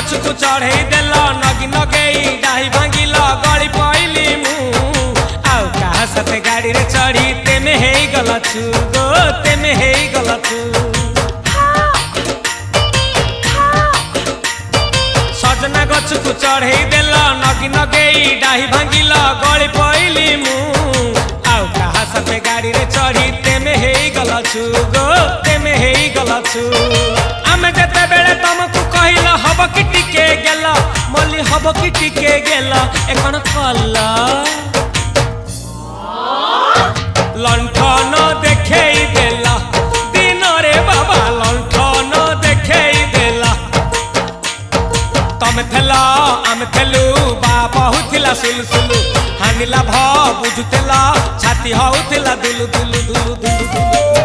गछकु चढ़ई देल नगी नगेई डाही भांगिल गली पइली मु आउ कहा साथे गाड़ी रे चढ़ी तेमे हेई गलछु गो तेमे हेई गलछु सजना गछकु चढ़ई देल नगी नगेई डाही भांगिल गली पइली मु आउ कहा साथे गाड़ी रे चढ़ी तेमे हेई गलछु गो तेमे हेई गलछु आमे जेते बेले तुमको कहिला हब कि टिके गेला मल्ली हब कि टिके गेला एकन कल्ला लंठन देखेई देला दिन रे बाबा लंठन देखेई देला तमे थेला आमे थेलु बाबा हुथिला सुलसुलु हानिला भ बुझुतेला छाती हउथिला दुलु दुलु दुलु दुलु दुलु